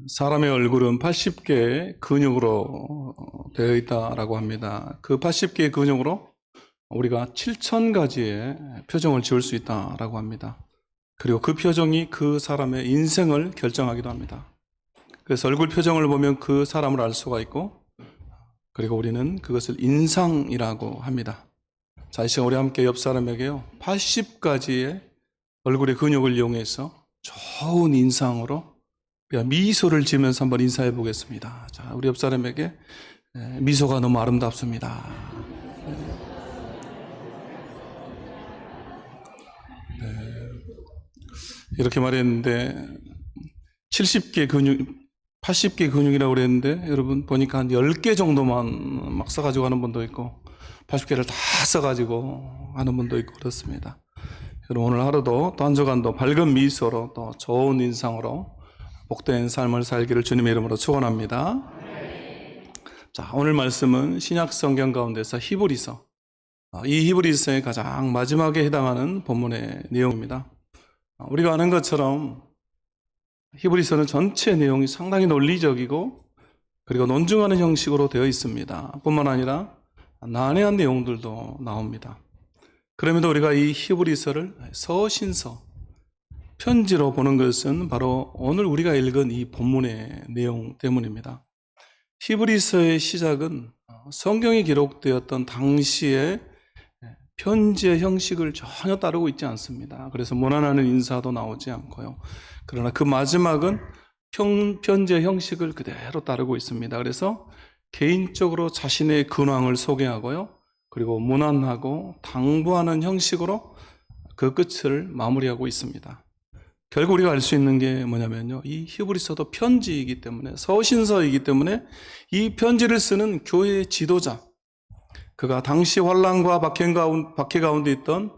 사람의 얼굴은 80개의 근육으로 되어 있다라고 합니다. 그 80개의 근육으로 우리가 7,000가지의 표정을 지을 수 있다라고 합니다. 그리고 그 표정이 그 사람의 인생을 결정하기도 합니다. 그래서 얼굴 표정을 보면 그 사람을 알 수가 있고, 그리고 우리는 그것을 인상이라고 합니다. 자, 이 시간 우리 함께 옆 사람에게요, 80가지의 얼굴의 근육을 이용해서 좋은 인상으로 미소를 지으면서 한번 인사해 보겠습니다. 자, 우리 옆 사람에게 미소가 너무 아름답습니다. 이렇게 말했는데 70개 근육, 80개 근육이라고 그랬는데 여러분 보니까 한 10개 정도만 막 써가지고 하는 분도 있고 80개를 다 써가지고 하는 분도 있고 그렇습니다. 여러분 오늘 하루도 또 한 주간도 밝은 미소로 또 좋은 인상으로 복된 삶을 살기를 주님의 이름으로 축원합니다. 자, 오늘 말씀은 신약 성경 가운데서 히브리서, 이 히브리서의 가장 마지막에 해당하는 본문의 내용입니다. 우리가 아는 것처럼 히브리서는 전체 내용이 상당히 논리적이고 그리고 논증하는 형식으로 되어 있습니다. 뿐만 아니라 난해한 내용들도 나옵니다. 그럼에도 우리가 이 히브리서를 서신서, 편지로 보는 것은 바로 오늘 우리가 읽은 이 본문의 내용 때문입니다. 히브리서의 시작은 성경에 기록되었던 당시의 편지의 형식을 전혀 따르고 있지 않습니다. 그래서 무난하는 인사도 나오지 않고요. 그러나 그 마지막은 편지의 형식을 그대로 따르고 있습니다. 그래서 개인적으로 자신의 근황을 소개하고요. 그리고 무난하고 당부하는 형식으로 그 끝을 마무리하고 있습니다. 결국 우리가 알 수 있는 게 뭐냐면요, 이 히브리서도 편지이기 때문에, 서신서이기 때문에 이 편지를 쓰는 교회의 지도자, 그가 당시 환난과 박해 가운데 있던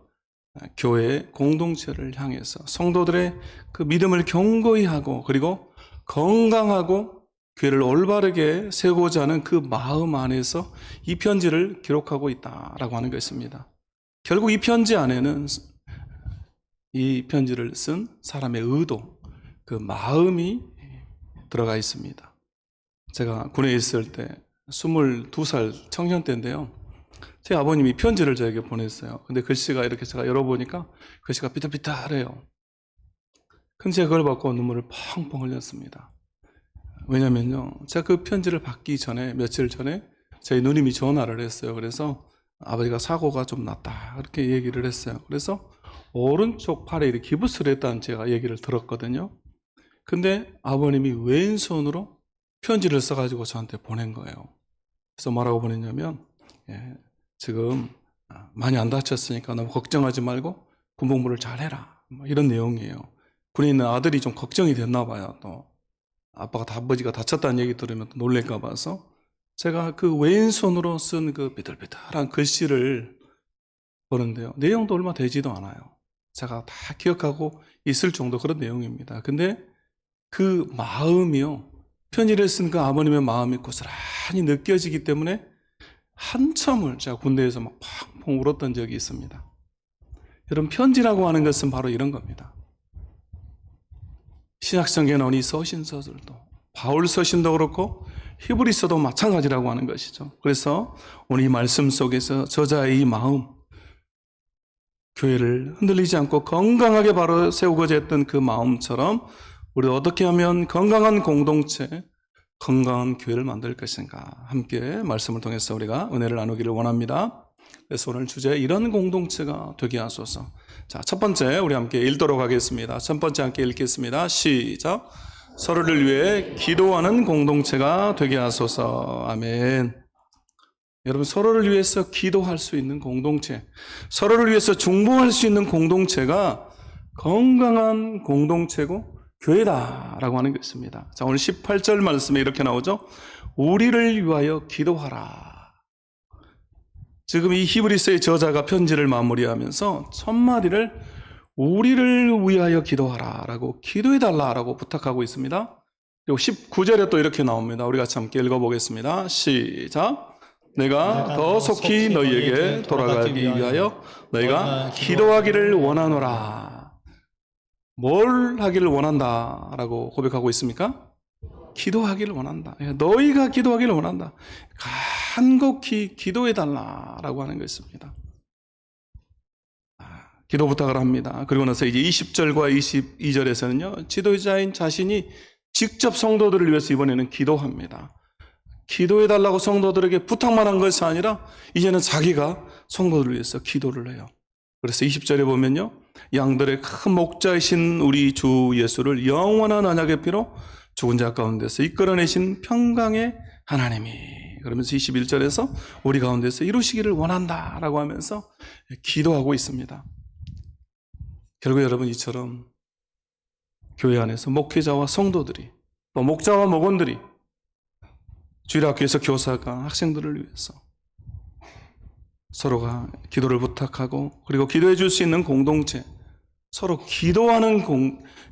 교회의 공동체를 향해서 성도들의 그 믿음을 견고히 하고 그리고 건강하고 교회를 올바르게 세우고자 하는 그 마음 안에서 이 편지를 기록하고 있다라고 하는 것입니다. 결국 이 편지 안에는 이 편지를 쓴 사람의 의도, 그 마음이 들어가 있습니다. 제가 군에 있을 때 22살 청년 때인데요, 제 아버님이 편지를 저에게 보냈어요. 근데 글씨가 이렇게 제가 열어보니까 글씨가 삐뚤삐뚤해요. 근데 제가 그걸 받고 눈물을 펑펑 흘렸습니다. 왜냐면요, 제가 그 편지를 받기 전에, 며칠 전에 저희 누님이 전화를 했어요. 그래서 아버지가 사고가 좀 났다, 그렇게 얘기를 했어요. 그래서 오른쪽 팔에 이렇게 기부스를 했다는 제가 얘기를 들었거든요. 근데 아버님이 왼손으로 편지를 써가지고 저한테 보낸 거예요. 그래서 뭐라고 보냈냐면, 지금 많이 안 다쳤으니까 너무 걱정하지 말고 군복무를 잘 해라, 이런 내용이에요. 군에 있는 아들이 좀 걱정이 됐나 봐요. 또 아버지가 다쳤다는 얘기 들으면 또 놀랄까 봐서 제가 그 왼손으로 쓴 그 삐뚤삐뚤한 글씨를 보는데요, 내용도 얼마 되지도 않아요. 제가 다 기억하고 있을 정도 그런 내용입니다. 근데 그 마음이요, 편지를 쓴 그 아버님의 마음이 고스란히 느껴지기 때문에 한참을 제가 군대에서 막 펑펑 울었던 적이 있습니다. 여러분, 편지라고 하는 것은 바로 이런 겁니다. 신약성경에 나온 이 서신서들도, 바울 서신도 그렇고 히브리서도 마찬가지라고 하는 것이죠. 그래서 오늘 이 말씀 속에서 저자의 이 마음, 교회를 흔들리지 않고 건강하게 바로 세우고자 했던 그 마음처럼 우리 어떻게 하면 건강한 공동체, 건강한 교회를 만들 것인가, 함께 말씀을 통해서 우리가 은혜를 나누기를 원합니다. 그래서 오늘 주제, 이런 공동체가 되게 하소서. 자, 첫 번째 우리 함께 읽도록 하겠습니다. 첫 번째 함께 읽겠습니다. 시작. 서로를 위해 기도하는 공동체가 되게 하소서. 아멘. 여러분, 서로를 위해서 기도할 수 있는 공동체, 서로를 위해서 중보할 수 있는 공동체가 건강한 공동체고 교회다라고 하는 것입니다. 자, 오늘 18절 말씀에 이렇게 나오죠. 우리를 위하여 기도하라. 지금 이 히브리서의 저자가 편지를 마무리하면서 첫 마디를 우리를 위하여 기도하라 라고, 기도해달라라고 부탁하고 있습니다. 그리고 19절에 또 이렇게 나옵니다. 우리 같이 함께 읽어보겠습니다. 시작. 내가 더 속히 너희에게 돌아가기 위하여 너희가 기도하기를 원하노라. 뭘 하기를 원한다라고 고백하고 있습니까? 기도하기를 원한다. 너희가 기도하기를 원한다. 간곡히 기도해달라라고 하는 것입니다. 기도 부탁을 합니다. 그리고 나서 이제 20절과 22절에서는요, 지도자인 자신이 직접 성도들을 위해서 이번에는 기도합니다. 기도해달라고 성도들에게 부탁만 한 것이 아니라 이제는 자기가 성도들을 위해서 기도를 해요. 그래서 20절에 보면요, 양들의 큰 목자이신 우리 주 예수를 영원한 언약의 피로 죽은 자 가운데서 이끌어내신 평강의 하나님이, 그러면서 21절에서 우리 가운데서 이루시기를 원한다라고 하면서 기도하고 있습니다. 결국 여러분, 이처럼 교회 안에서 목회자와 성도들이, 또 목자와 목원들이, 주일학교에서 교사가 학생들을 위해서 서로가 기도를 부탁하고, 그리고 기도해 줄 수 있는 공동체, 서로 기도하는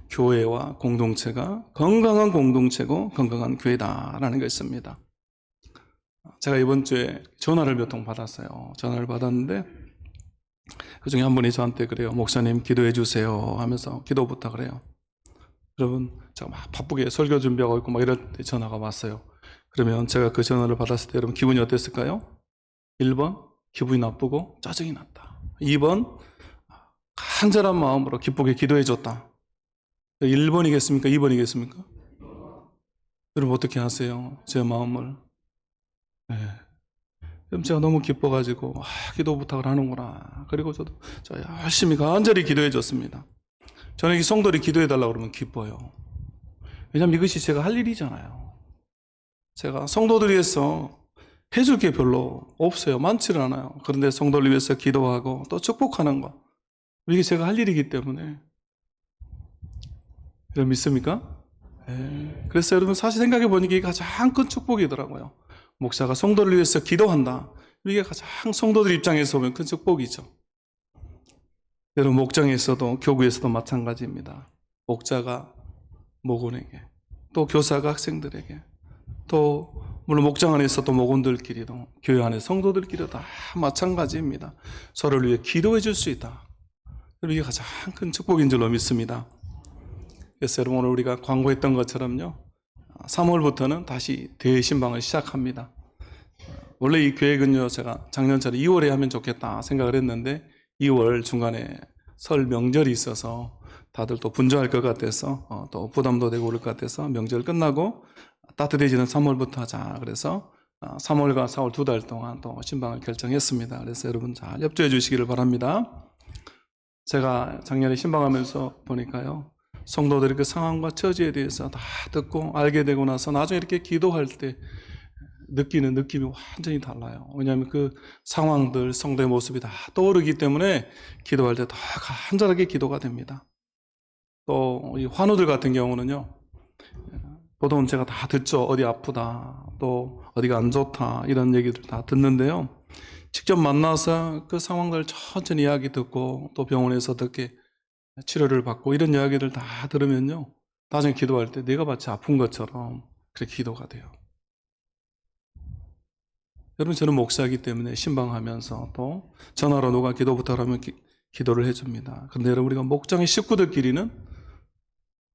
교회와 공동체가 건강한 공동체고 건강한 교회다라는 것입니다. 제가 이번 주에 전화를 몇 통 받았어요. 전화를 받았는데 그 중에 한 분이 저한테 그래요. 목사님 기도해 주세요 하면서 기도 부탁을 해요. 여러분, 제가 막 바쁘게 설교 준비하고 있고 막 이럴 때 전화가 왔어요. 그러면 제가 그 전화를 받았을 때 여러분 기분이 어땠을까요? 1번 기분이 나쁘고 짜증이 났다. 2번 간절한 마음으로 기쁘게 기도해 줬다. 1번이겠습니까? 2번이겠습니까? 여러분 어떻게 하세요? 제 마음을. 네. 그럼 제가 너무 기뻐가지고 기도 부탁을 하는구나. 그리고 저도 열심히 간절히 기도해 줬습니다. 저는 이 성도들이 기도해 달라고 그러면 기뻐요. 왜냐하면 이것이 제가 할 일이잖아요. 제가 성도들 위해서 해줄 게 별로 없어요. 많지는 않아요. 그런데 성도를 위해서 기도하고 또 축복하는 거, 이게 제가 할 일이기 때문에. 여러분 믿습니까? 네. 그래서 여러분 사실 생각해 보니까 이게 가장 큰 축복이더라고요. 목사가 성도를 위해서 기도한다. 이게 가장 성도들 입장에서 보면 큰 축복이죠. 여러분 목장에서도 교구에서도 마찬가지입니다. 목자가 목원에게, 또 교사가 학생들에게, 또 물론 목장 안에서도 목원들끼리도, 교회 안에 성도들끼리도 다 마찬가지입니다. 서로를 위해 기도해 줄 수 있다. 이게 가장 큰 축복인 줄로 믿습니다. 그래서 여러분 오늘 우리가 광고했던 것처럼요, 3월부터는 다시 대회 신방을 시작합니다. 원래 이 계획은요, 제가 작년처럼 2월에 하면 좋겠다 생각을 했는데 2월 중간에 설 명절이 있어서 다들 또 분주할 것 같아서 또 부담도 되고 그럴 것 같아서 명절 끝나고 따뜻해지는 3월부터 하자. 그래서 3월과 4월 2달 동안 또 신방을 결정했습니다. 그래서 여러분 잘 협조해 주시기를 바랍니다. 제가 작년에 신방하면서 보니까요, 성도들의 그 상황과 처지에 대해서 다 듣고 알게 되고 나서 나중에 이렇게 기도할 때 느끼는 느낌이 완전히 달라요. 왜냐하면 그 상황들, 성도의 모습이 다 떠오르기 때문에 기도할 때 더 간절하게 기도가 됩니다. 또 이 환우들 같은 경우는요, 보통 제가 다 듣죠. 어디 아프다, 또 어디가 안 좋다, 이런 얘기들 다 듣는데요, 직접 만나서 그 상황들 천천히 이야기 듣고 또 병원에서 어떻게 치료를 받고 이런 이야기를 다 들으면요, 나중에 기도할 때 내가 마치 아픈 것처럼 그렇게 기도가 돼요. 여러분, 저는 목사이기 때문에 신방하면서 또 전화로 누가 기도 부탁하면 기도를 해줍니다. 그런데 여러분, 우리가 목장의 식구들끼리는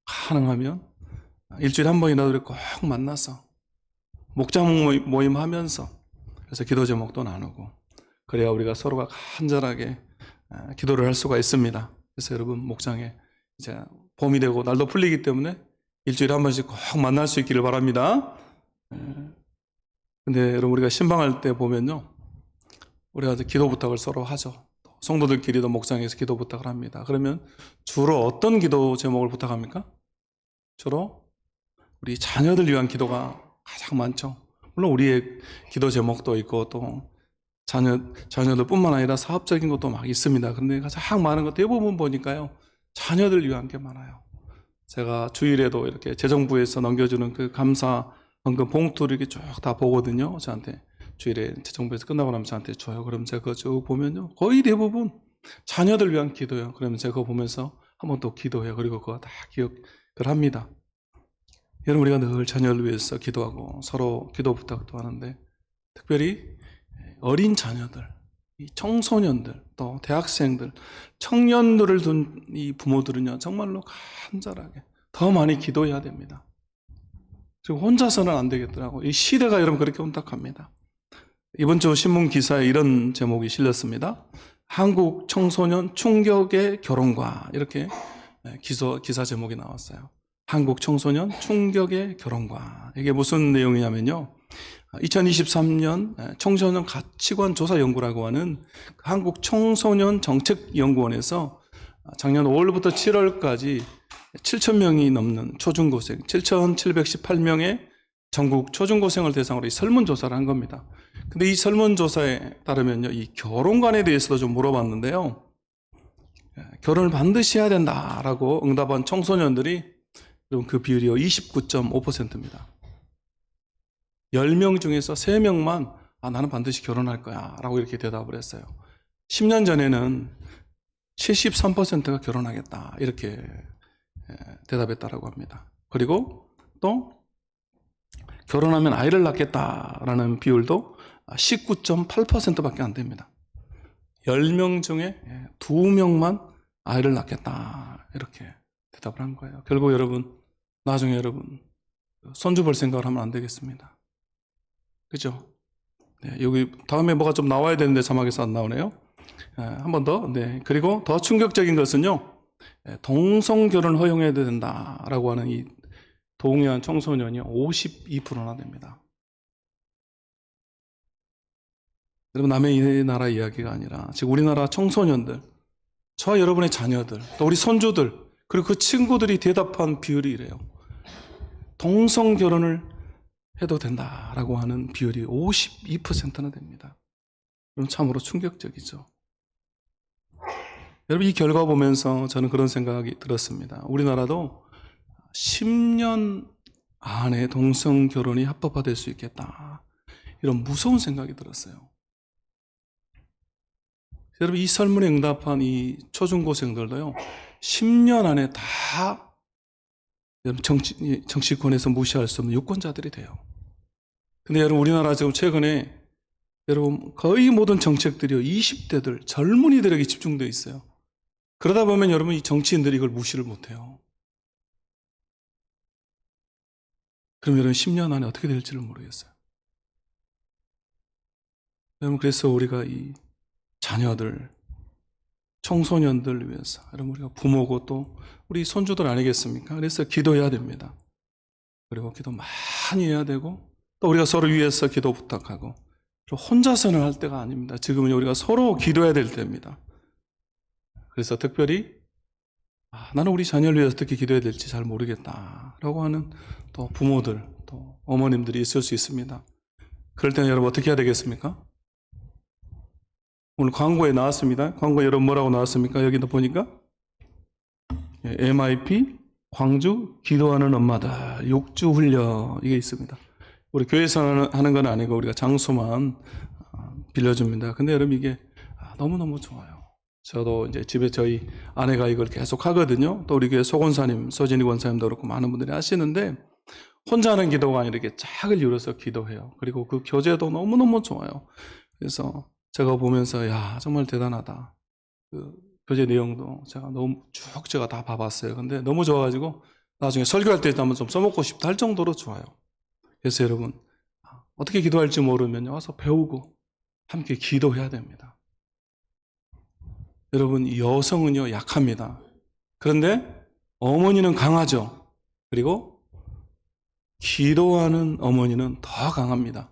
가능하면 일주일에 한 번이라도 꼭 만나서 목장 모임 하면서, 그래서 기도 제목도 나누고, 그래야 우리가 서로가 간절하게 기도를 할 수가 있습니다. 그래서 여러분 목장에 이제 봄이 되고 날도 풀리기 때문에 일주일에 한 번씩 꼭 만날 수 있기를 바랍니다. 근데 여러분 우리가 신방할 때 보면요, 우리가 기도 부탁을 서로 하죠. 성도들끼리도 목장에서 기도 부탁을 합니다. 그러면 주로 어떤 기도 제목을 부탁합니까? 주로 우리 자녀들 위한 기도가 가장 많죠. 물론 우리의 기도 제목도 있고 또 자녀들 뿐만 아니라 사업적인 것도 막 있습니다. 그런데 가장 많은 것 대부분 보니까요, 자녀들 위한 게 많아요. 제가 주일에도 이렇게 재정부에서 넘겨주는 그 감사 헌금 봉투를 이렇게 쭉 다 보거든요. 저한테 주일에 재정부에서 끝나고 나면 저한테 줘요. 그럼 제가 그거 쭉 보면요, 거의 대부분 자녀들 위한 기도예요. 그러면 제가 그거 보면서 한 번 또 기도해요. 그리고 그거 다 기억을 합니다. 여러분, 우리가 늘 자녀를 위해서 기도하고 서로 기도 부탁도 하는데, 특별히 어린 자녀들, 청소년들, 또 대학생들, 청년들을 둔 이 부모들은요, 정말로 간절하게 더 많이 기도해야 됩니다. 그리고 혼자서는 안 되겠더라고. 이 시대가 여러분 그렇게 혼탁합니다. 이번 주 신문 기사에 이런 제목이 실렸습니다. 한국 청소년 충격의 결혼과, 이렇게 기사 제목이 나왔어요. 한국 청소년 충격의 결혼과. 이게 무슨 내용이냐면요, 2023년 청소년 가치관 조사 연구라고 하는 한국 청소년 정책연구원에서 작년 5월부터 7월까지 7,000명이 넘는 초중고생, 7,718명의 전국 초중고생을 대상으로 이 설문조사를 한 겁니다. 근데 이 설문조사에 따르면요, 이 결혼관에 대해서도 좀 물어봤는데요, 결혼을 반드시 해야 된다라고 응답한 청소년들이 그 비율이요 29.5%입니다. 10명 중에서 3명만 나는 반드시 결혼할 거야 라고 이렇게 대답을 했어요. 10년 전에는 73%가 결혼하겠다 이렇게 대답했다라고 합니다. 그리고 또 결혼하면 아이를 낳겠다라는 비율도 19.8%밖에 안 됩니다. 10명 중에 2명만 아이를 낳겠다 이렇게 대답을 한 거예요. 결국 여러분, 나중에 여러분 손주 볼 생각을 하면 안 되겠습니다. 그죠? 네, 여기 다음에 뭐가 좀 나와야 되는데 자막에서 안 나오네요. 한 번 더. 네, 그리고 더 충격적인 것은요, 동성 결혼 허용해야 된다라고 하는 이 동의한 청소년이 52%나 됩니다. 여러분, 남의 이 나라 이야기가 아니라 지금 우리나라 청소년들, 저와 여러분의 자녀들, 또 우리 손주들, 그리고 그 친구들이 대답한 비율이 이래요. 동성 결혼을 해도 된다라고 하는 비율이 52%나 됩니다. 그럼 참으로 충격적이죠. 여러분, 이 결과 보면서 저는 그런 생각이 들었습니다. 우리나라도 10년 안에 동성 결혼이 합법화될 수 있겠다, 이런 무서운 생각이 들었어요. 여러분, 이 설문에 응답한 이 초중고생들도요 10년 안에 다 정치권에서 무시할 수 없는 유권자들이 돼요. 근데 여러분, 우리나라 지금 최근에 여러분 거의 모든 정책들이요 20대들, 젊은이들에게 집중되어 있어요. 그러다 보면 여러분, 이 정치인들이 이걸 무시를 못해요. 그럼 여러분, 10년 안에 어떻게 될지를 모르겠어요. 여러분, 그래서 우리가 이 자녀들, 청소년들 위해서, 여러분, 우리가 부모고 또 우리 손주들 아니겠습니까? 그래서 기도해야 됩니다. 그리고 기도 많이 해야 되고, 또 우리가 서로 위해서 기도 부탁하고, 혼자서는 할 때가 아닙니다. 지금은 우리가 서로 기도해야 될 때입니다. 그래서 특별히 나는 우리 자녀를 위해서 어떻게 기도해야 될지 잘 모르겠다라고 하는 또 부모들, 또 어머님들이 있을 수 있습니다. 그럴 때는 여러분 어떻게 해야 되겠습니까? 오늘 광고에 나왔습니다. 광고 여러분 뭐라고 나왔습니까? 여기도 보니까 MIP 광주 기도하는 엄마들 6주 훈련, 이게 있습니다. 우리 교회에서 하는 건 아니고 우리가 장소만 빌려줍니다. 근데 여러분, 이게 너무너무 좋아요. 저도 이제 집에 저희 아내가 이걸 계속 하거든요. 또 우리 교회 소권사님, 서진희 권사님도 그렇고 많은 분들이 하시는데, 혼자 하는 기도가 아니라 이렇게 짝을 이루어서 기도해요. 그리고 그 교재도 너무너무 좋아요. 그래서 제가 보면서 야, 정말 대단하다. 그 교재 내용도 제가 너무 쭉 제가 다 봐봤어요. 근데 너무 좋아가지고 나중에 설교할 때 한번 좀 써먹고 싶다 할 정도로 좋아요. 그래서 여러분, 어떻게 기도할지 모르면 와서 배우고 함께 기도해야 됩니다. 여러분, 여성은요 약합니다. 그런데 어머니는 강하죠. 그리고 기도하는 어머니는 더 강합니다.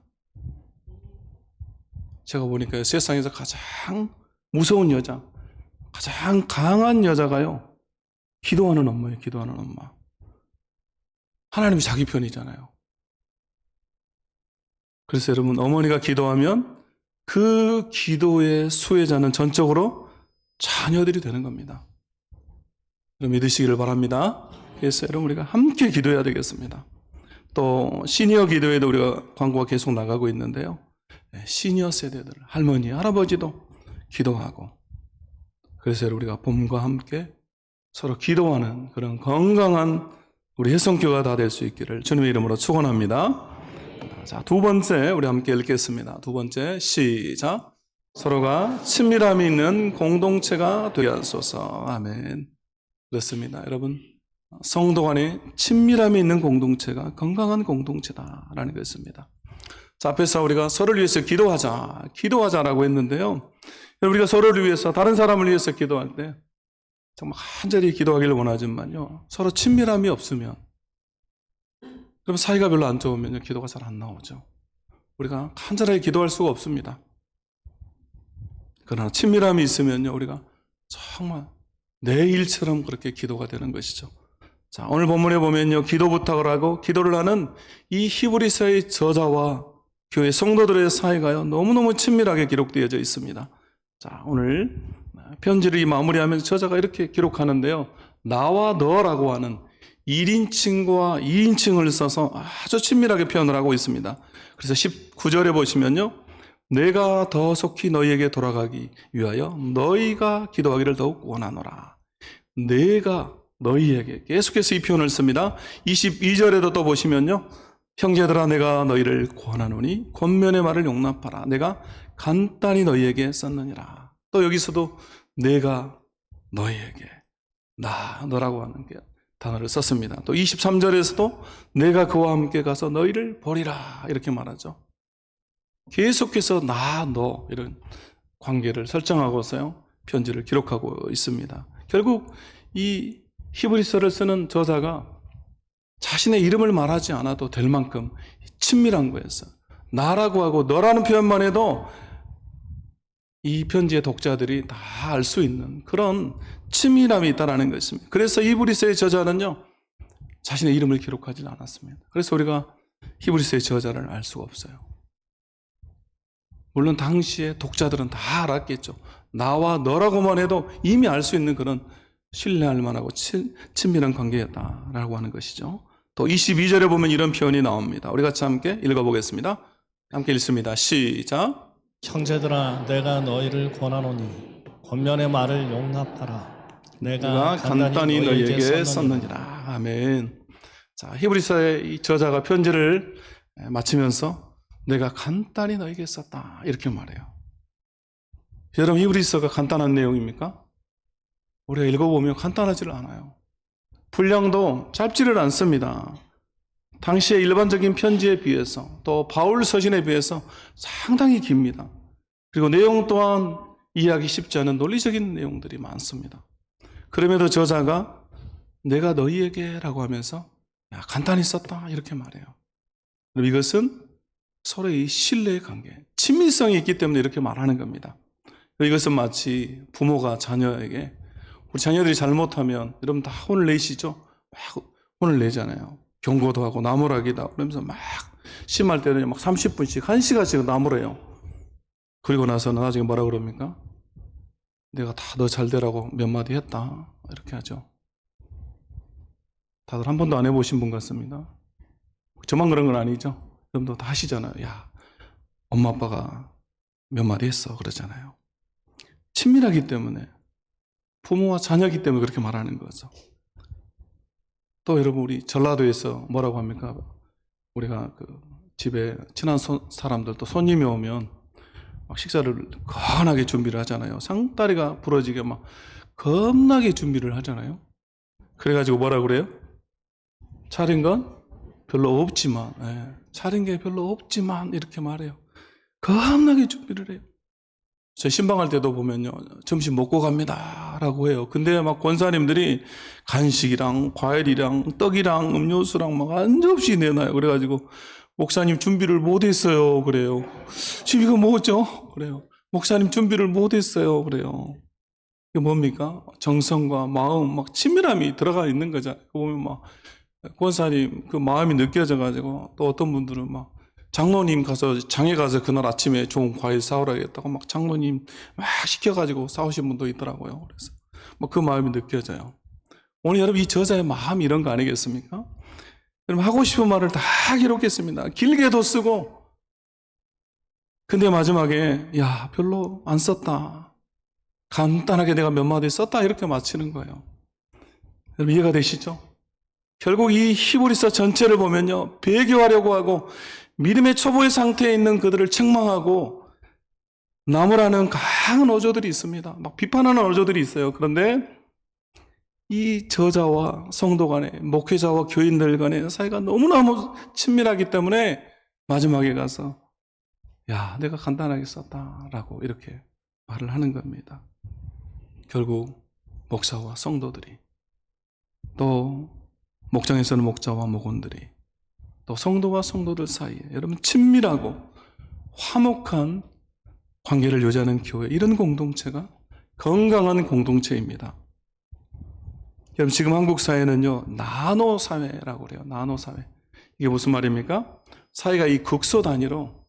제가 보니까 세상에서 가장 무서운 여자, 가장 강한 여자가요 기도하는 엄마예요. 기도하는 엄마. 하나님이 자기 편이잖아요. 그래서 여러분, 어머니가 기도하면 그 기도의 수혜자는 전적으로 자녀들이 되는 겁니다. 여러분, 믿으시기를 바랍니다. 그래서 여러분, 우리가 함께 기도해야 되겠습니다. 또 시니어 기도에도 우리가 광고가 계속 나가고 있는데요, 시니어 세대들, 할머니, 할아버지도 기도하고, 그래서 여러분, 우리가 봄과 함께 서로 기도하는 그런 건강한 우리 혜성교가 다 될 수 있기를 주님의 이름으로 축원합니다. 자, 두 번째 우리 함께 읽겠습니다. 두 번째, 시작. 서로가 친밀함이 있는 공동체가 되게 하소서. 아멘. 그렇습니다. 여러분, 성도 간에 친밀함이 있는 공동체가 건강한 공동체다라는 것입니다. 자, 앞에서 우리가 서로를 위해서 기도하자라고 했는데요. 우리가 서로를 위해서, 다른 사람을 위해서 기도할 때 정말 간절히 기도하기를 원하지만요, 서로 친밀함이 없으면, 그럼 사이가 별로 안 좋으면 기도가 잘 안 나오죠. 우리가 간절하게 기도할 수가 없습니다. 그러나 친밀함이 있으면요, 우리가 정말 내 일처럼 그렇게 기도가 되는 것이죠. 자, 오늘 본문에 보면요, 기도 부탁을 하고 기도를 하는 이 히브리서의 저자와 교회 성도들의 사이가요, 너무너무 친밀하게 기록되어져 있습니다. 자, 오늘 편지를 마무리하면서 저자가 이렇게 기록하는데요, 나와 너라고 하는 1인칭과 2인칭을 써서 아주 친밀하게 표현을 하고 있습니다. 그래서 19절에 보시면요, 내가 더 속히 너희에게 돌아가기 위하여 너희가 기도하기를 더욱 원하노라. 내가 너희에게, 계속해서 이 표현을 씁니다. 22절에도 또 보시면요, 형제들아 내가 너희를 권하노니 권면의 말을 용납하라. 내가 간단히 너희에게 썼느니라. 또 여기서도 내가 너희에게, 너라고 하는 게 단어를 썼습니다. 또 23절에서도 내가 그와 함께 가서 너희를 보리라 이렇게 말하죠. 계속해서 너 이런 관계를 설정하고서요, 편지를 기록하고 있습니다. 결국 이 히브리서를 쓰는 저자가 자신의 이름을 말하지 않아도 될 만큼 친밀한 거였어. 나라고 하고 너라는 표현만 해도 이 편지의 독자들이 다 알 수 있는 그런 친밀함이 있다는 것입니다. 그래서 히브리서의 저자는요, 자신의 이름을 기록하지 않았습니다. 그래서 우리가 히브리서의 저자를 알 수가 없어요. 물론 당시에 독자들은 다 알았겠죠. 나와 너라고만 해도 이미 알 수 있는 그런 신뢰할 만하고 친밀한 관계였다라고 하는 것이죠. 또 22절에 보면 이런 표현이 나옵니다. 우리 같이 함께 읽어보겠습니다. 함께 읽습니다. 시작. 형제들아 내가 너희를 권하노니 권면의 말을 용납하라. 내가 간단히 너희에게 썼느니라. 아멘. 자, 히브리서의 이 저자가 편지를 마치면서 내가 간단히 너희에게 썼다 이렇게 말해요. 여러분, 히브리서가 간단한 내용입니까? 우리가 읽어보면 간단하지를 않아요. 분량도 짧지를 않습니다. 당시의 일반적인 편지에 비해서, 또 바울 서신에 비해서 상당히 깁니다. 그리고 내용 또한 이해하기 쉽지 않은 논리적인 내용들이 많습니다. 그럼에도 저자가 내가 너희에게 라고 하면서 간단히 썼다 이렇게 말해요. 그럼 이것은 서로의 신뢰의 관계, 친밀성이 있기 때문에 이렇게 말하는 겁니다. 이것은 마치 부모가 자녀에게, 우리 자녀들이 잘못하면 여러분 다 혼을 내시죠? 막 혼을 내잖아요. 경고도 하고 나무라기다 그러면서 막 심할 때는 막 30분씩 1시간씩 나무래요. 그리고 나서는 나중에 뭐라 그럽니까? 내가 다 너 잘 되라고 몇 마디 했다 이렇게 하죠. 다들 한 번도 안 해보신 분 같습니다. 저만 그런 건 아니죠. 여러분도 다 하시잖아요. 야, 엄마 아빠가 몇 마디 했어 그러잖아요. 친밀하기 때문에, 부모와 자녀이기 때문에 그렇게 말하는 거죠. 또 여러분, 우리 전라도에서 뭐라고 합니까? 우리가 그 집에 친한 사람들, 또 손님이 오면 막 식사를 거하게 준비를 하잖아요. 상다리가 부러지게 막 겁나게 준비를 하잖아요. 그래가지고 뭐라 그래요? 차린 건 별로 없지만, 차린 게 별로 없지만 이렇게 말해요. 겁나게 준비를 해요. 저 신방할 때도 보면요, 점심 먹고 갑니다 라고 해요. 근데 막 권사님들이 간식이랑 과일이랑 떡이랑 음료수랑 막 한접시 내놔요. 그래가지고 목사님 준비를 못했어요 그래요. 지금 이거 뭐죠? 그래요. 목사님 준비를 못했어요 그래요. 이게 뭡니까? 정성과 마음, 막 친밀함이 들어가 있는 거잖아요. 보면 막 권사님 그 마음이 느껴져가지고, 또 어떤 분들은 막 장로님 가서, 장에 가서 그날 아침에 좋은 과일 사오라겠다고 막 장로님 막 시켜가지고 사오신 분도 있더라고요. 그래서 뭐 그 마음이 느껴져요. 오늘 여러분, 이 저자의 마음이 이런 거 아니겠습니까? 여러분, 하고 싶은 말을 다 기록했습니다. 길게도 쓰고. 근데 마지막에 야, 별로 안 썼다, 간단하게 내가 몇 마디 썼다 이렇게 마치는 거예요. 여러분, 이해가 되시죠? 결국 이 히브리서 전체를 보면요, 배교하려고 하고 믿음의 초보의 상태에 있는 그들을 책망하고 나무라는 강한 어조들이 있습니다. 막 비판하는 어조들이 있어요. 그런데 이 저자와 성도 간에, 목회자와 교인들 간의 사이가 너무너무 친밀하기 때문에 마지막에 가서 야, 내가 간단하게 썼다라고 이렇게 말을 하는 겁니다. 결국 목사와 성도들이, 또 목장에서는 목자와 목원들이, 또 성도와 성도들 사이에 여러분 친밀하고 화목한 관계를 유지하는 교회, 이런 공동체가 건강한 공동체입니다. 여러분 지금 한국 사회는요, 나노 사회라고 그래요. 나노 사회. 이게 무슨 말입니까? 사회가 이 극소 단위로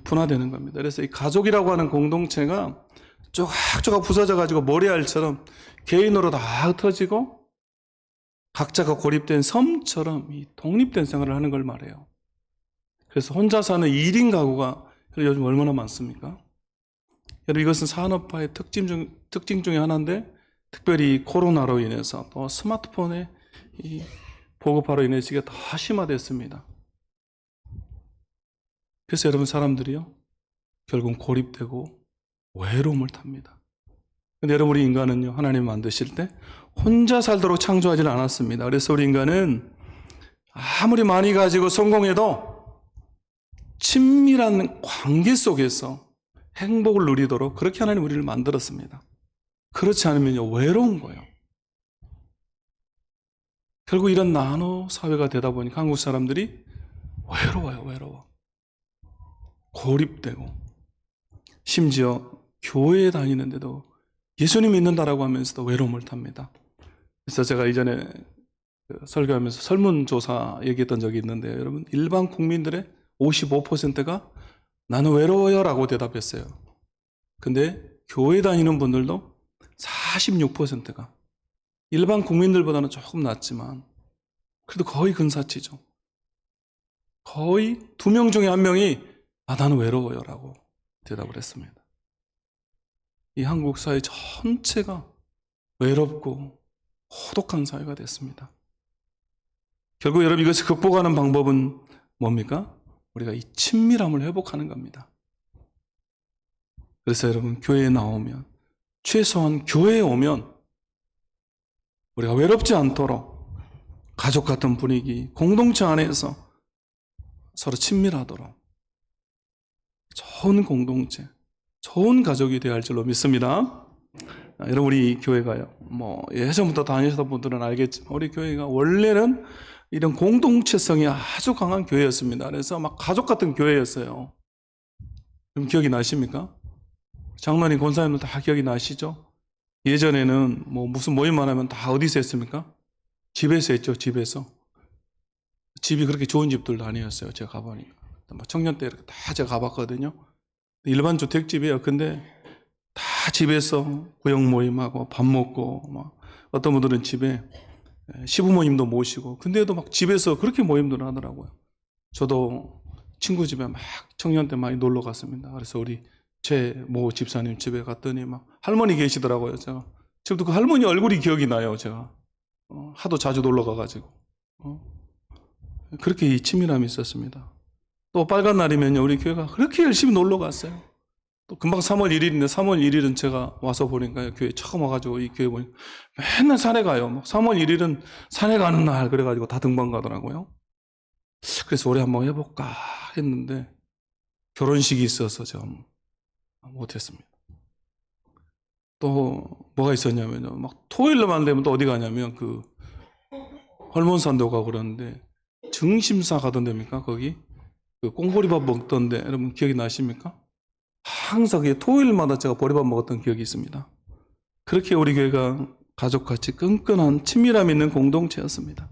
분화되는 겁니다. 그래서 이 가족이라고 하는 공동체가 조각조각 부서져 가지고 모래알처럼 개인으로 다 흩어지고 각자가 고립된 섬처럼 이 독립된 생활을 하는 걸 말해요. 그래서 혼자 사는 1인 가구가 요즘 얼마나 많습니까? 여러분 이것은 산업화의 특징 중에 하나인데, 특별히 코로나로 인해서 또 스마트폰의 이 보급화로 인해서 이게 더 심화됐습니다. 그래서 여러분 사람들이요, 결국 고립되고 외로움을 탑니다. 근데 여러분 우리 인간은요, 하나님 만드실 때 혼자 살도록 창조하지는 않았습니다. 그래서 우리 인간은 아무리 많이 가지고 성공해도 친밀한 관계 속에서 행복을 누리도록 그렇게 하나님 우리를 만들었습니다. 그렇지 않으면요, 외로운 거예요. 결국 이런 나노 사회가 되다 보니까 한국 사람들이 외로워. 고립되고, 심지어 교회에 다니는데도 예수님 믿는다라고 하면서도 외로움을 탑니다. 그래서 제가 이전에 설교하면서 설문조사 얘기했던 적이 있는데, 여러분 일반 국민들의 55%가 나는 외로워요 라고 대답했어요. 근데 교회 다니는 분들도 46%가 일반 국민들보다는 조금 낮지만 그래도 거의 근사치죠. 거의 2명 중에 1명이 나는 외로워요 라고 대답을 했습니다. 이 한국 사회 전체가 외롭고 고독한 사회가 됐습니다. 결국 여러분 이것을 극복하는 방법은 뭡니까? 우리가 이 친밀함을 회복하는 겁니다. 그래서 여러분 교회에 나오면, 최소한 교회에 오면 우리가 외롭지 않도록 가족 같은 분위기, 공동체 안에서 서로 친밀하도록 좋은 공동체, 좋은 가족이 되어야 할 줄로 믿습니다. 여러분 우리 교회가요, 예전부터 다니셨던 분들은 알겠지만 우리 교회가 원래는 이런 공동체성이 아주 강한 교회였습니다. 그래서 막 가족 같은 교회였어요. 그럼 기억이 나십니까? 장로님, 권사님들 다 기억이 나시죠? 예전에는 무슨 모임만 하면 다 어디서 했습니까? 집에서 했죠. 집에서. 집이 그렇게 좋은 집들도 아니었어요. 제가 가보니까. 청년 때 이렇게 다 제가 가봤거든요. 일반 주택집이에요. 근데 다 집에서 구역 모임하고 밥 먹고, 어떤 분들은 집에 시부모님도 모시고, 근데도 막 집에서 그렇게 모임들을 하더라고요. 저도 친구 집에 막 청년 때 많이 놀러 갔습니다. 그래서 우리 제 모 집사님 집에 갔더니 막 할머니 계시더라고요. 제가 지금도 그 할머니 얼굴이 기억이 나요. 제가 하도 자주 놀러 가가지고 그렇게 이 친밀함이 있었습니다. 또 빨간 날이면요, 우리 교회가 그렇게 열심히 놀러 갔어요. 또 금방 3월 1일인데 3월 1일은 제가 와서 보니까요, 교회 처음 와가지고 이 교회 보니까 맨날 산에 가요. 막 3월 1일은 산에 가는 날 그래가지고 다 등반 가더라고요. 그래서 올해 한번 해볼까 했는데 결혼식이 있어서 제가 못했습니다. 또 뭐가 있었냐면요, 막 토요일만 되면 또 어디 가냐면 그 헐몬산도 가고 그러는데, 증심사 가던 데입니까? 거기 그 꽁보리밥 먹던데 여러분 기억이 나십니까? 항상 토요일마다 제가 보리밥 먹었던 기억이 있습니다. 그렇게 우리 교회가 가족같이 끈끈한 친밀함 있는 공동체였습니다.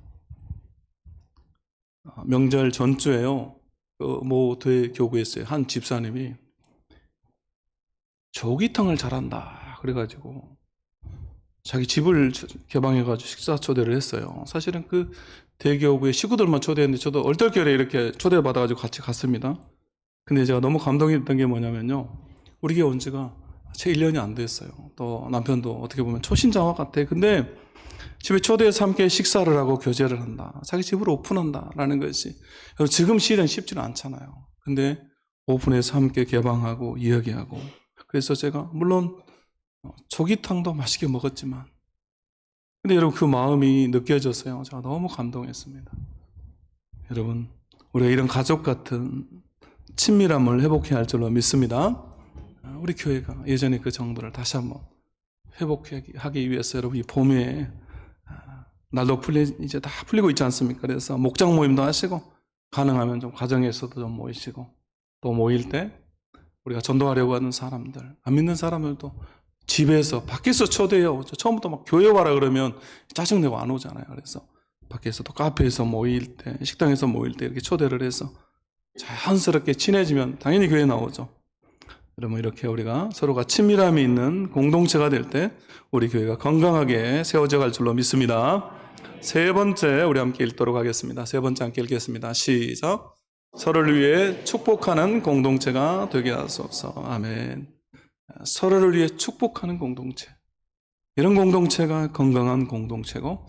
명절 전주에요, 모 대교구에서요, 한 집사님이 조기탕을 잘한다 그래가지고 자기 집을 개방해가지고 식사 초대를 했어요. 사실은 그 대교구의 식구들만 초대했는데 저도 얼떨결에 이렇게 초대받아가지고 같이 갔습니다. 근데 제가 너무 감동했던 게 뭐냐면요, 우리 교회 온 지가 채 1년이 안 됐어요. 또 남편도 어떻게 보면 초신자와 같아. 근데 집에 초대해서 함께 식사를 하고 교제를 한다, 자기 집을 오픈한다라는 것이 지금 시대는 쉽지는 않잖아요. 근데 오픈해서 함께 개방하고 이야기하고, 그래서 제가 물론 조기탕도 맛있게 먹었지만 근데 여러분 그 마음이 느껴져서요. 제가 너무 감동했습니다. 여러분, 우리가 이런 가족 같은 친밀함을 회복해야 할 줄로 믿습니다. 우리 교회가 예전에 그 정도를 다시 한번 회복하기 위해서 여러분 이 봄에 날도 이제 다 풀리고 있지 않습니까? 그래서 목장 모임도 하시고 가능하면 좀 가정에서도 좀 모이시고 또 모일 때 우리가 전도하려고 하는 사람들, 안 믿는 사람들도 집에서 밖에서 초대해요. 처음부터 막 교회 와라 그러면 짜증내고 안 오잖아요. 그래서 밖에서도 카페에서 모일 때, 식당에서 모일 때 이렇게 초대를 해서 자연스럽게 친해지면 당연히 교회 나오죠. 여러분 이렇게 우리가 서로가 친밀함이 있는 공동체가 될 때 우리 교회가 건강하게 세워져 갈 줄로 믿습니다. 세 번째 우리 함께 읽도록 하겠습니다. 세 번째 함께 읽겠습니다. 시작. 서로를 위해 축복하는 공동체가 되게 하소서. 아멘. 서로를 위해 축복하는 공동체. 이런 공동체가 건강한 공동체고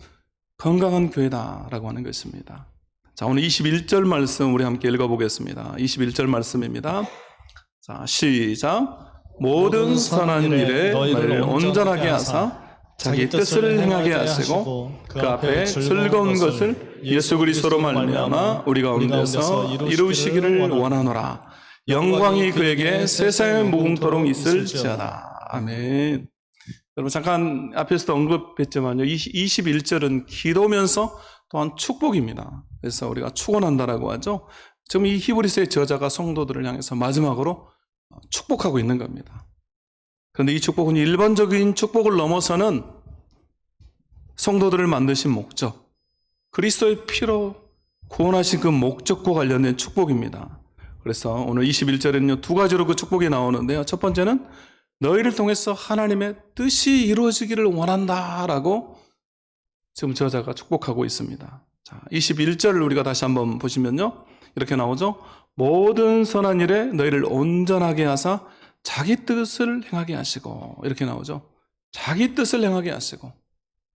건강한 교회다라고 하는 것입니다. 자, 오늘 21절 말씀 우리 함께 읽어보겠습니다. 21절 말씀입니다. 자, 시작. 모든 선한 일에 너희를 온전하게 하사 자기 뜻을 행하게 하시고 그 앞에 즐거운 것을 예수 그리스도로 말미암아 우리 가운데서 이루시기를 원하노라. 영광이 그에게 세상에 무궁토록 있을지어다. 아멘. 여러분 잠깐 앞에서도 언급했지만요. 21절은 기도면서 또한 축복입니다. 그래서 우리가 축원한다라고 하죠. 지금 이 히브리서의 저자가 성도들을 향해서 마지막으로 축복하고 있는 겁니다. 그런데 이 축복은 일반적인 축복을 넘어서는 성도들을 만드신 목적, 그리스도의 피로 구원하신 그 목적과 관련된 축복입니다. 그래서 오늘 21절에는요, 두 가지로 그 축복이 나오는데요. 첫 번째는 너희를 통해서 하나님의 뜻이 이루어지기를 원한다라고 지금 저자가 축복하고 있습니다. 자, 21절을 우리가 다시 한번 보시면요. 이렇게 나오죠. 모든 선한 일에 너희를 온전하게 하사 자기 뜻을 행하게 하시고 이렇게 나오죠. 자기 뜻을 행하게 하시고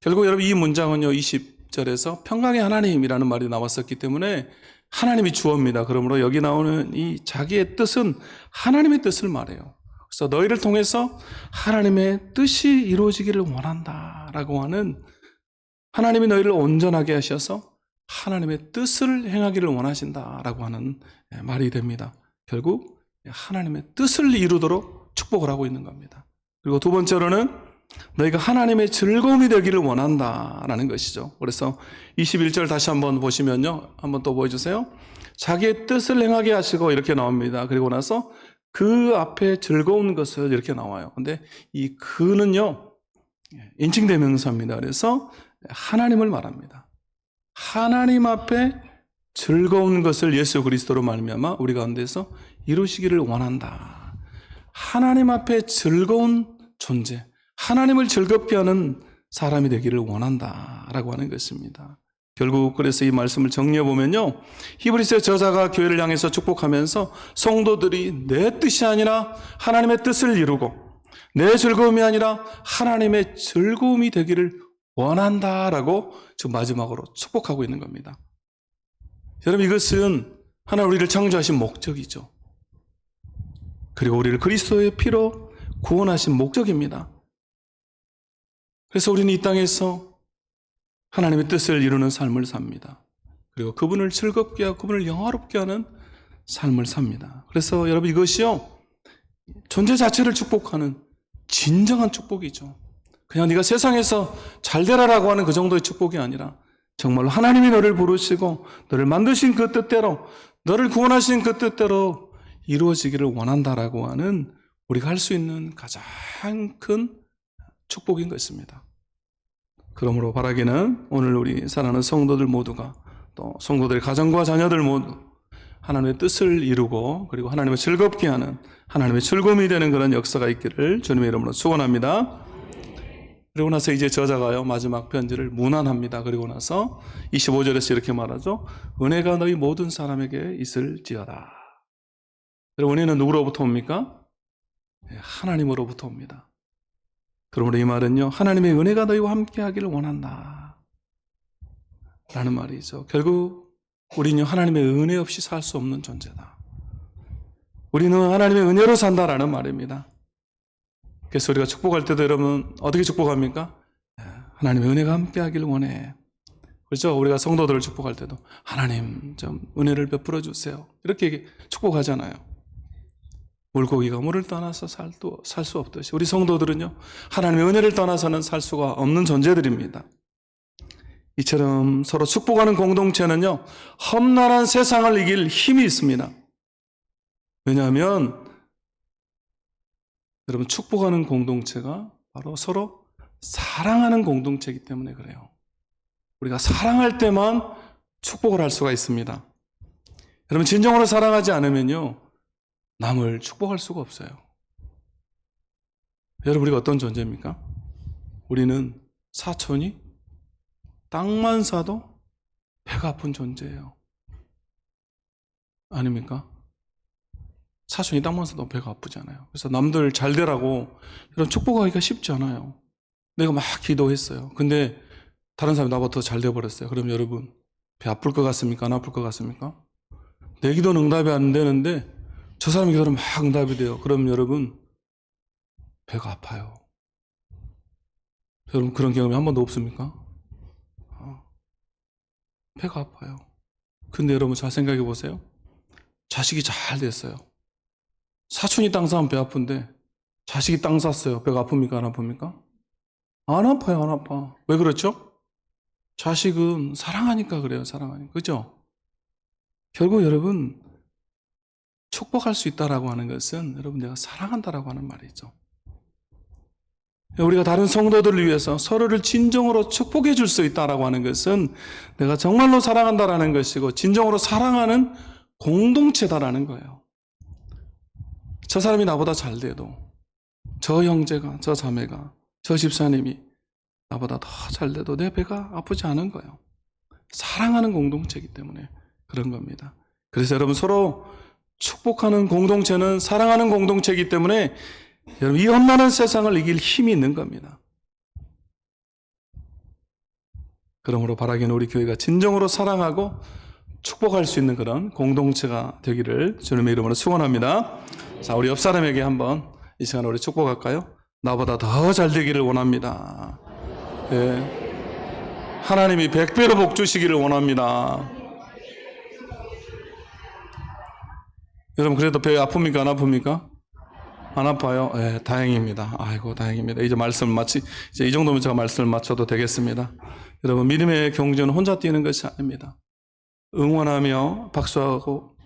결국 여러분 이 문장은요. 20절에서 평강의 하나님이라는 말이 나왔었기 때문에 하나님이 주어입니다. 그러므로 여기 나오는 이 자기의 뜻은 하나님의 뜻을 말해요. 그래서 너희를 통해서 하나님의 뜻이 이루어지기를 원한다라고 하는 하나님이 너희를 온전하게 하셔서 하나님의 뜻을 행하기를 원하신다라고 하는 말이 됩니다. 결국 하나님의 뜻을 이루도록 축복을 하고 있는 겁니다. 그리고 두 번째로는 너희가 하나님의 즐거움이 되기를 원한다라는 것이죠. 그래서 21절 다시 한번 보시면요. 한번 또 보여주세요. 자기의 뜻을 행하게 하시고 이렇게 나옵니다. 그리고 나서 그 앞에 즐거운 것을 이렇게 나와요. 근데 이 그는요. 인칭대명사입니다. 그래서 하나님을 말합니다. 하나님 앞에 즐거운 것을 예수 그리스도로 말미암아 우리 가운데서 이루시기를 원한다. 하나님 앞에 즐거운 존재, 하나님을 즐겁게 하는 사람이 되기를 원한다라고 하는 것입니다. 결국 그래서 이 말씀을 정리해 보면요, 히브리서 저자가 교회를 향해서 축복하면서 성도들이 내 뜻이 아니라 하나님의 뜻을 이루고 내 즐거움이 아니라 하나님의 즐거움이 되기를 원한다라고 지금 마지막으로 축복하고 있는 겁니다. 여러분 이것은 하나님 우리를 창조하신 목적이죠. 그리고 우리를 그리스도의 피로 구원하신 목적입니다. 그래서 우리는 이 땅에서 하나님의 뜻을 이루는 삶을 삽니다. 그리고 그분을 즐겁게 하고 그분을 영화롭게 하는 삶을 삽니다. 그래서 여러분 이것이요, 존재 자체를 축복하는 진정한 축복이죠. 그냥 네가 세상에서 잘 되라라고 하는 그 정도의 축복이 아니라 정말로 하나님이 너를 부르시고 너를 만드신 그 뜻대로, 너를 구원하신 그 뜻대로 이루어지기를 원한다라고 하는 우리가 할 수 있는 가장 큰 축복인 것입니다. 그러므로 바라기는 오늘 우리 사랑하는 성도들 모두가 또 성도들의 가정과 자녀들 모두 하나님의 뜻을 이루고 그리고 하나님을 즐겁게 하는 하나님의 즐거움이 되는 그런 역사가 있기를 주님의 이름으로 축원합니다. 그리고 나서 이제 저자가요, 마지막 편지를 문안합니다. 그리고 나서 25절에서 이렇게 말하죠. 은혜가 너희 모든 사람에게 있을지어다. 여러분, 은혜는 누구로부터 옵니까? 하나님으로부터 옵니다. 그러므로 이 말은요, 하나님의 은혜가 너희와 함께 하기를 원한다 라는 말이죠. 결국 우리는 하나님의 은혜 없이 살 수 없는 존재다. 우리는 하나님의 은혜로 산다라는 말입니다. 그래서 우리가 축복할 때도 여러분 어떻게 축복합니까? 하나님의 은혜가 함께하길 원해. 그렇죠? 우리가 성도들을 축복할 때도 하나님 좀 은혜를 베풀어 주세요. 이렇게 축복하잖아요. 물고기가 물을 떠나서 살 수 없듯이 우리 성도들은요, 하나님의 은혜를 떠나서는 살 수가 없는 존재들입니다. 이처럼 서로 축복하는 공동체는요, 험난한 세상을 이길 힘이 있습니다. 왜냐하면 여러분, 축복하는 공동체가 바로 서로 사랑하는 공동체이기 때문에 그래요. 우리가 사랑할 때만 축복을 할 수가 있습니다. 여러분, 진정으로 사랑하지 않으면요, 남을 축복할 수가 없어요. 여러분, 우리가 어떤 존재입니까? 우리는 사촌이 땅만 사도 배가 아픈 존재예요. 아닙니까? 사촌이 땅만 사도 배가 아프잖아요. 그래서 남들 잘 되라고 이런 축복하기가 쉽지 않아요. 내가 막 기도했어요. 근데 다른 사람이 나보다 더 잘 되어버렸어요. 그럼 여러분, 배 아플 것 같습니까? 안 아플 것 같습니까? 내 기도는 응답이 안 되는데 저 사람 기도는 막 응답이 돼요. 그럼 여러분, 배가 아파요. 여러분, 그런 경험이 한 번도 없습니까? 배가 아파요. 근데 여러분, 잘 생각해 보세요. 자식이 잘 됐어요. 사촌이 땅 사면 배 아픈데 자식이 땅 샀어요. 배가 아픕니까? 안 아픕니까? 안 아파요. 안 아파. 왜 그렇죠? 자식은 사랑하니까 그래요. 사랑하니까. 그죠? 결국 여러분, 축복할 수 있다라고 하는 것은 여러분, 내가 사랑한다라고 하는 말이죠. 우리가 다른 성도들을 위해서 서로를 진정으로 축복해 줄 수 있다라고 하는 것은 내가 정말로 사랑한다라는 것이고 진정으로 사랑하는 공동체다라는 거예요. 저 사람이 나보다 잘 돼도 저 형제가, 저 자매가, 저 집사님이 나보다 더 잘 돼도 내 배가 아프지 않은 거예요. 사랑하는 공동체이기 때문에 그런 겁니다. 그래서 여러분, 서로 축복하는 공동체는 사랑하는 공동체이기 때문에 여러분, 이 험난한 세상을 이길 힘이 있는 겁니다. 그러므로 바라기는 우리 교회가 진정으로 사랑하고 축복할 수 있는 그런 공동체가 되기를 주님의 이름으로 축원합니다. 자, 우리 옆 사람에게 한번 이 시간에 우리 축복할까요? 나보다 더 잘 되기를 원합니다. 네. 하나님이 100배로 복 주시기를 원합니다. 여러분, 그래도 배 아픕니까? 안 아픕니까? 안 아파요? 네, 다행입니다. 아이고, 다행입니다. 이제 이 정도면 제가 말씀을 마쳐도 되겠습니다. 여러분, 믿음의 경주는 혼자 뛰는 것이 아닙니다. 응원하며 박수하고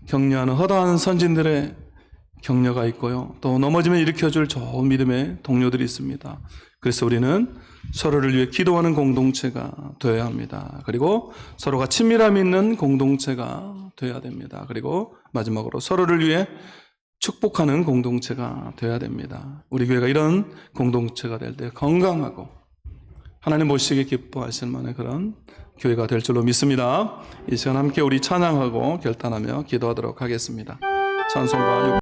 격려하는 허다한 선진들의 격려가 있고요. 또 넘어지면 일으켜줄 좋은 믿음의 동료들이 있습니다. 그래서 우리는 서로를 위해 기도하는 공동체가 되어야 합니다. 그리고 서로가 친밀함이 있는 공동체가 되어야 됩니다. 그리고 마지막으로 서로를 위해 축복하는 공동체가 되어야 됩니다. 우리 교회가 이런 공동체가 될 때 건강하고 하나님 모시기 기뻐하실 만한 그런 교회가 될 줄로 믿습니다. 이 시간 함께 우리 찬양하고 결단하며 기도하도록 하겠습니다. 찬송가